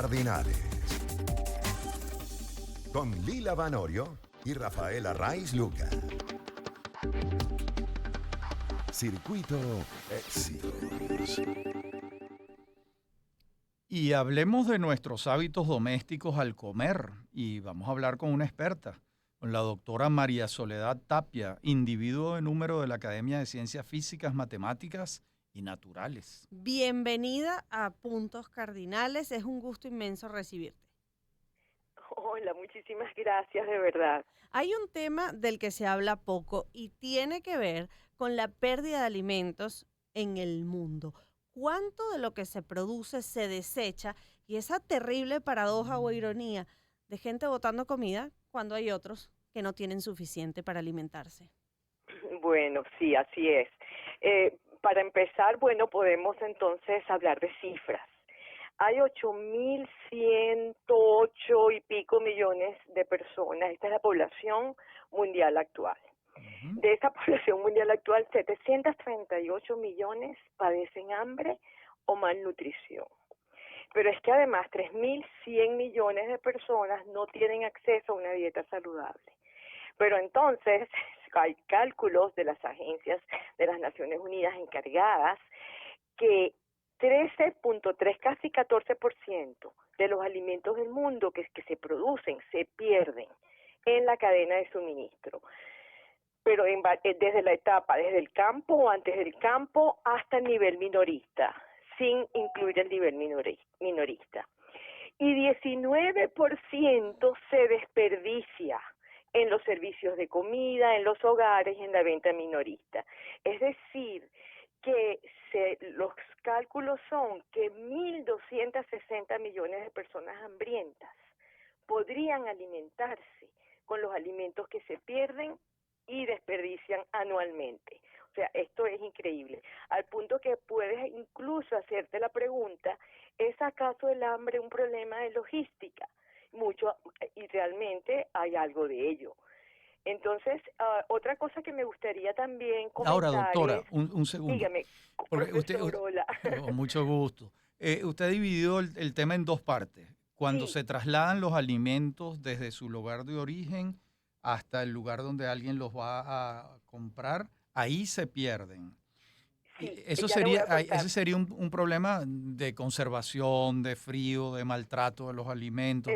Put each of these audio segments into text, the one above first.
Cardinales. Con Lila Vanorio y Rafaela Raiz Luca. Circuito Éxitos. Y hablemos de nuestros hábitos domésticos al comer. Y vamos a hablar con una experta, con la doctora María Soledad Tapia, individuo de número de la Academia de Ciencias Físicas, Matemáticas y Naturales. Bienvenida a Puntos Cardinales. Es un gusto inmenso recibirte. Hola, muchísimas gracias, de verdad. Hay un tema del que se habla poco y tiene que ver con la pérdida de alimentos en el mundo. ¿Cuánto de lo que se produce se desecha? Y esa terrible paradoja o ironía de gente botando comida cuando hay otros que no tienen suficiente para alimentarse. Bueno, sí, así es. Para empezar, bueno, podemos entonces hablar de cifras. Hay 8.108 y pico millones de personas. Esta es la población mundial actual. De esa población mundial actual, 738 millones padecen hambre o malnutrición. Pero es que además 3.100 millones de personas no tienen acceso a una dieta saludable. Pero entonces hay cálculos de las agencias de las Naciones Unidas encargadas que 13.3, casi 14% de los alimentos del mundo que se producen se pierden en la cadena de suministro. Pero desde la etapa, desde el campo o antes del campo hasta el nivel minorista, sin incluir el nivel minorista. Y 19% se desperdicia en los servicios de comida, en los hogares y en la venta minorista. Es decir, que los cálculos son que 1.260 millones de personas hambrientas podrían alimentarse con los alimentos que se pierden y desperdician anualmente. O sea, esto es increíble, al punto que puedes incluso hacerte la pregunta, ¿es acaso el hambre un problema de logística? Y realmente hay algo de ello. Entonces, otra cosa que me gustaría también comentar. Ahora, doctora, es, un segundo. dígame, Porque hola. Con mucho gusto. Usted dividió el tema en dos partes. Cuando Sí. se trasladan los alimentos desde su lugar de origen hasta el lugar donde alguien los va a comprar, ahí se pierden. Sí, Eso ya le voy sería, a contar. ese sería un problema de conservación, de frío, de maltrato de los alimentos.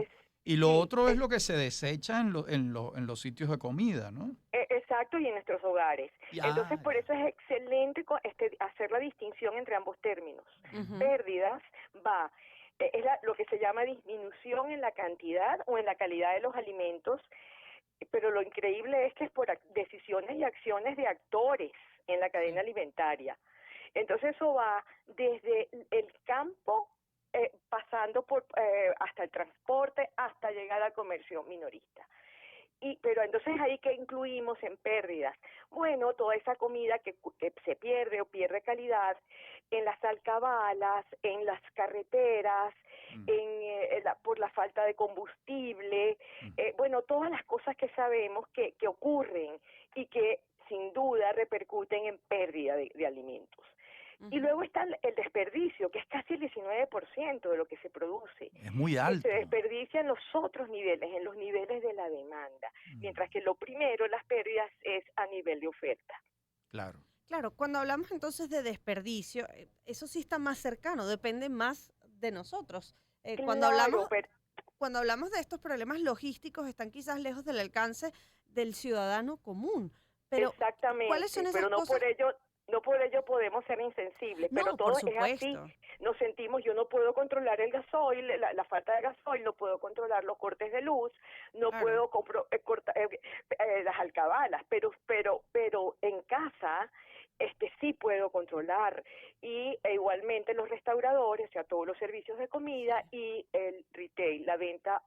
Y lo otro es lo que se desecha en los sitios de comida, ¿no? Exacto, y en nuestros hogares. Entonces, por Ya. eso es excelente hacer la distinción entre ambos términos. Ujú. Pérdidas lo que se llama disminución en la cantidad o en la calidad de los alimentos, pero lo increíble es que es por decisiones y acciones de actores en la cadena alimentaria. Entonces, eso va desde el campo, pasando por hasta el transporte, hasta llegar al comercio minorista. Pero entonces ahí que incluimos en pérdidas, bueno, toda esa comida que se pierde o pierde calidad en las alcabalas, en las carreteras, por la falta de combustible, bueno, todas las cosas que sabemos que ocurren y que sin duda repercuten en pérdida de alimentos. Y luego está el desperdicio, que es casi el 19% de lo que se produce. Es muy Que alto. se desperdicia en los otros niveles, en los niveles de la demanda. Mientras que lo primero, las pérdidas, es a nivel de oferta. Claro. Claro, cuando hablamos entonces de desperdicio, eso sí está más cercano, depende más de nosotros. Cuando Claro, cuando hablamos de estos problemas logísticos, están quizás lejos del alcance del ciudadano común. Pero, ¿cuáles son exactamente, esas pero cosas? no por ello podemos ser insensibles, pero No, todo por es así. supuesto. Nos sentimos, yo no puedo controlar el gasoil, la falta de gasoil, no puedo controlar los cortes de luz, no Claro. puedo cortar las alcabalas, pero en casa sí puedo controlar. Y igualmente los restauradores, o sea, todos los servicios de comida y el retail, la venta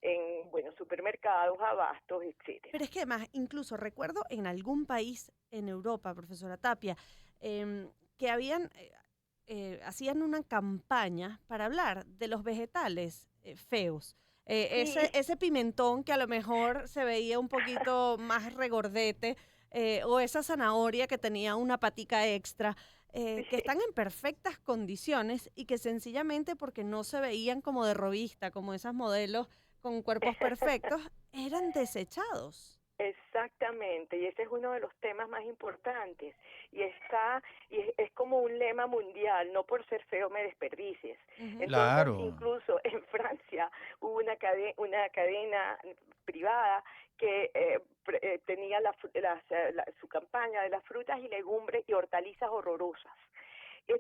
en supermercados, abastos, etcétera. Pero es que además, incluso recuerdo en algún país en Europa, profesora Tapia, que hacían una campaña para hablar de los vegetales feos. Sí. Ese pimentón que a lo mejor se veía un poquito más regordete, o esa zanahoria que tenía una patica extra. que están en perfectas condiciones y que sencillamente porque no se veían como de revista, como esas modelos con cuerpos perfectos, eran desechados. Exactamente, y ese es uno de los temas más importantes. Y es como un lema mundial: no por ser feo me desperdicies. Ujú. Entonces, Claro. incluso en Francia hubo una cadena privada que tenía su campaña de las frutas y legumbres y hortalizas horrorosas.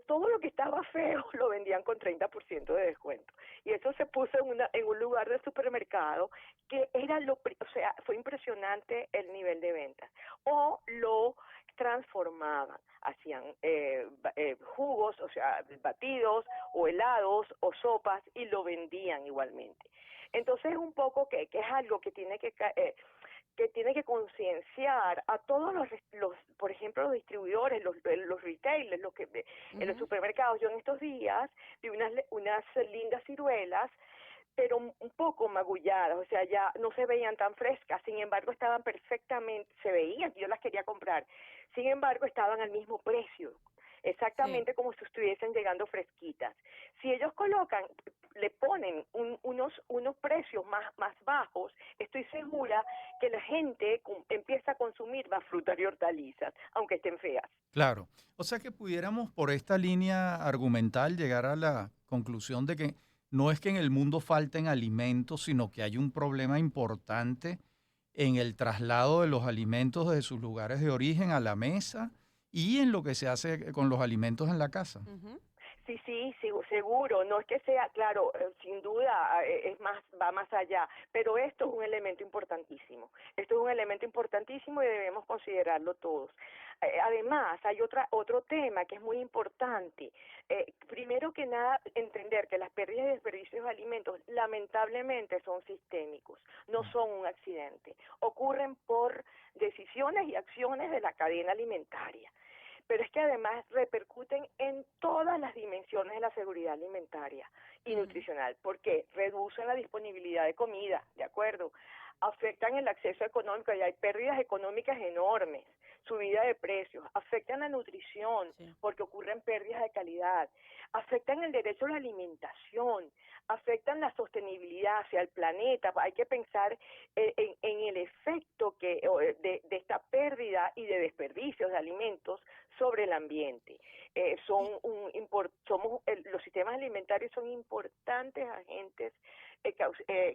Todo lo que estaba feo lo vendían con 30% de descuento. Y eso se puso en un lugar de supermercado que era o sea, fue impresionante el nivel de ventas. O lo transformaban, hacían jugos, o sea, batidos o helados o sopas, y lo vendían igualmente. Entonces es un poco que es algo que tiene que concienciar a todos por ejemplo, los distribuidores, los retailers, en los Ujú. supermercados. Yo en estos días vi unas lindas ciruelas, pero un poco magulladas, o sea, ya no se veían tan frescas. Sin embargo, estaban perfectamente, se veían, yo las quería comprar. Sin embargo, estaban al mismo precio, Sí. exactamente como si estuviesen llegando fresquitas. Si ellos le ponen unos precios más bajos, estoy segura que la gente empieza a consumir más frutas y hortalizas, aunque estén feas. Claro. O sea que pudiéramos por esta línea argumental llegar a la conclusión de que no es que en el mundo falten alimentos, sino que hay un problema importante en el traslado de los alimentos de sus lugares de origen a la mesa y en lo que se hace con los alimentos en la casa. Ujú. Sí, seguro. No es que sea, claro, sin duda, va más allá, pero esto es un elemento importantísimo. Esto es un elemento importantísimo y debemos considerarlo todos. Además, hay otro tema que es muy importante. Primero que nada, entender que las pérdidas y desperdicios de alimentos lamentablemente son sistémicos, no son un accidente. Ocurren por decisiones y acciones de la cadena alimentaria, pero es que además repercuten en todas las dimensiones de la seguridad alimentaria y Ujú. nutricional, porque reducen la disponibilidad de comida, ¿de acuerdo? Afectan el acceso económico, y hay pérdidas económicas enormes, subida de precios, afectan la nutrición, Sí. porque ocurren pérdidas de calidad, afectan el derecho a la alimentación, afectan la sostenibilidad hacia el planeta. Hay que pensar en el efecto de esta pérdida y de desperdicios de alimentos sobre el ambiente. Los sistemas alimentarios son importantes agentes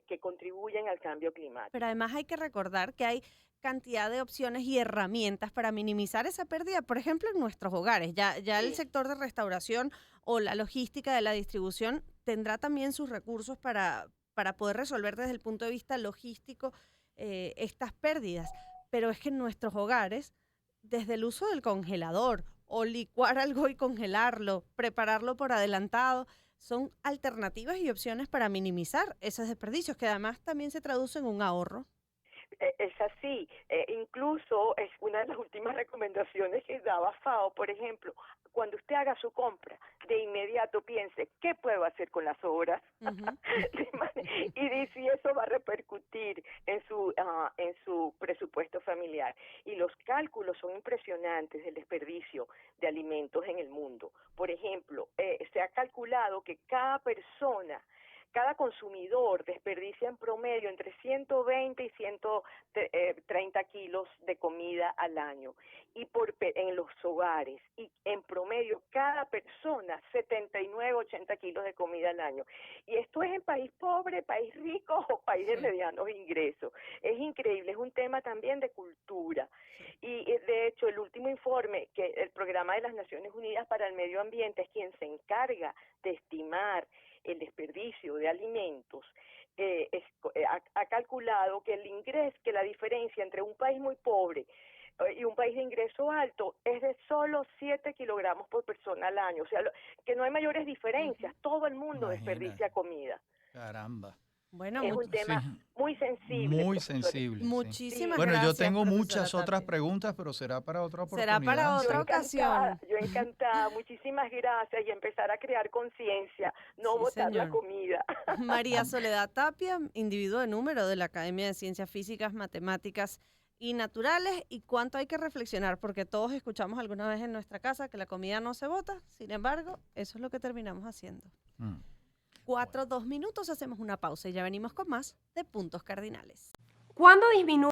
que contribuyen al cambio climático. Pero además hay que recordar que hay cantidad de opciones y herramientas para minimizar esa pérdida, por ejemplo, en nuestros hogares. Ya el Sí. sector de restauración o la logística de la distribución tendrá también sus recursos para poder resolver desde el punto de vista logístico estas pérdidas. Pero es que en nuestros hogares, desde el uso del congelador o licuar algo y congelarlo, prepararlo por adelantado, son alternativas y opciones para minimizar esos desperdicios, que además también se traduce en un ahorro. Es así. Incluso es una de las últimas recomendaciones que daba FAO. Por ejemplo, cuando usted haga su compra, de inmediato piense: ¿qué puedo hacer con las sobras? Ujú. Y si eso va a repercutir en su presupuesto familiar. Y los cálculos son impresionantes del desperdicio de alimentos en el mundo. Por ejemplo, se ha calculado que cada consumidor desperdicia en promedio entre 120 y 130 kilos de comida al año, en los hogares, y en promedio cada persona 79, 80 kilos de comida al año. Y esto es en país pobre, país rico o país de Sí, medianos ingresos. Es increíble, es un tema también de cultura. sí. Y de hecho, el último informe, que el Programa de las Naciones Unidas para el Medio Ambiente es quien se encarga de estimar el desperdicio de alimentos, ha calculado que que la diferencia entre un país muy pobre y un país de ingreso alto es de solo 7 kilogramos por persona al año. O sea, que no hay mayores Ujú. diferencias. Todo el mundo Imagínate, desperdicia comida. caramba. Bueno, Es un Sí, tema muy sensible, muy profesor. sensible, sí. Sí, muchísimas Bueno, yo gracias, tengo profesora muchas otras Tapia. preguntas, pero será para otra Será para oportunidad, otra sí. ocasión. yo encantada. Muchísimas gracias, y empezar a crear conciencia, no Sí, botar la señor. comida. María Soledad Tapia, individuo de número de la Academia de Ciencias Físicas, Matemáticas y naturales, y cuánto hay que reflexionar, porque todos escuchamos alguna vez en nuestra casa que la comida no se bota, sin embargo, eso es lo que terminamos haciendo. 2 minutos, hacemos una pausa y ya venimos con más de Puntos Cardinales. ¿Cuándo disminuye